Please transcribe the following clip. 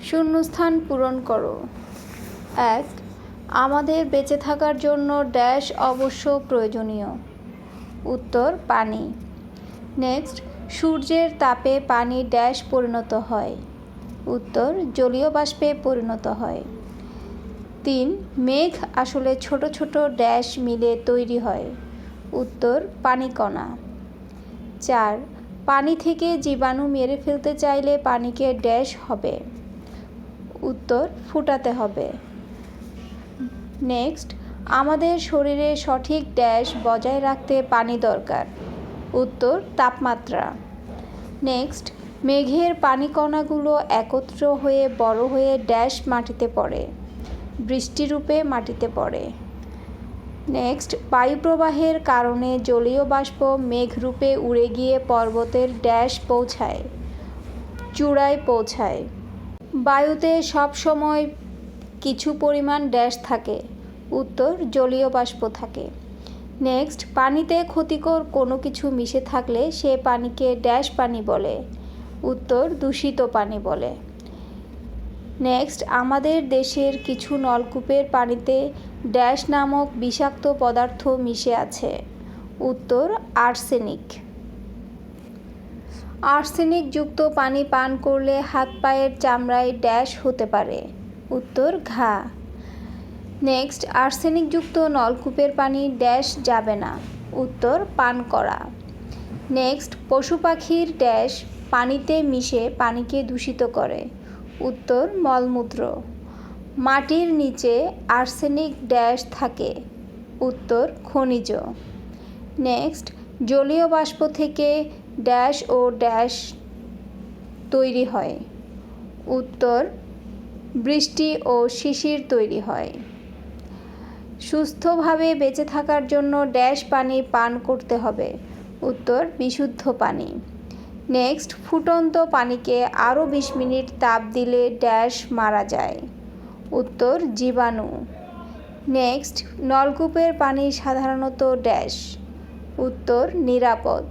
শূন্যস্থান পূরণ করো। 1. আমাদের বেঁচে থাকার জন্য ড্যাশ অবশ্য প্রয়োজনীয়। উত্তর পানি। নেক্সট, সূর্যের তাপে পানি ড্যাশ পরিণত হয়। উত্তর জলীয় বাষ্পে পরিণত হয়। 3. মেঘ আসলে ছোট ছোট ড্যাশ মিলে তৈরি হয়। উত্তর পানিকণা। 4. পানি থেকে জীবাণু মেরে ফেলতে চাইলে পানিকে ড্যাশ হবে। উত্তর ফুটাতে হবে। নেক্সট, আমাদের শরীরে সঠিক ড্যাশ বজায় রাখতে পানি দরকার। উত্তর তাপমাত্রা। নেক্সট, মেঘের পানিকণাগুলো একত্র হয়ে বড় হয়ে ড্যাশ মাটিতে পড়ে। বৃষ্টিরূপে মাটিতে পড়ে। নেক্সট, বায়ুপ্রবাহের কারণে জলীয় বাষ্প মেঘরূপে উড়ে গিয়ে পর্বতের ড্যাশ পৌঁছায়, চূড়ায় পৌঁছায়। বায়ুতে সবসময় কিছু পরিমাণ ড্যাশ থাকে। উত্তর জলীয় বাষ্প থাকে। নেক্সট, পানিতে ক্ষতিকর কোনো কিছু মিশে থাকলে সে পানিকে ড্যাশ পানি বলে। উত্তর দূষিত পানি বলে। নেক্সট, আমাদের দেশের কিছু নলকূপের পানিতে ড্যাশ নামক বিষাক্ত পদার্থ মিশে আছে। উত্তর আর্সেনিক। আর্সেনিকযুক্ত পানি পান করলে হাত পায়ের চামড়ায় ড্যাশ হতে পারে। উত্তর ঘা। নেক্সট, আর্সেনিকযুক্ত নলকূপের পানি ড্যাশ যাবে না। উত্তর পান করা। নেক্সট, পশু পাখির ড্যাশ পানিতে মিশে পানিকে দূষিত করে। উত্তর মলমূত্র। মাটির নিচে আর্সেনিক ড্যাশ থাকে। উত্তর খনিজ। নেক্সট, জলীয় বাষ্প থেকে ড্যাশ ও ড্যাশ তৈরি হয়। উত্তর বৃষ্টি ও শিশির তৈরি হয়। সুস্থভাবে বেঁচে থাকার জন্য ড্যাশ পানি পান করতে হবে। উত্তর বিশুদ্ধ পানি। নেক্সট, ফুটন্ত পানিকে আরও 20 মিনিট তাপ দিলে ড্যাশ মারা যায়। উত্তর জীবাণু। নেক্সট, নলকূপের পানি সাধারণত ড্যাশ। উত্তর নিরাপদ।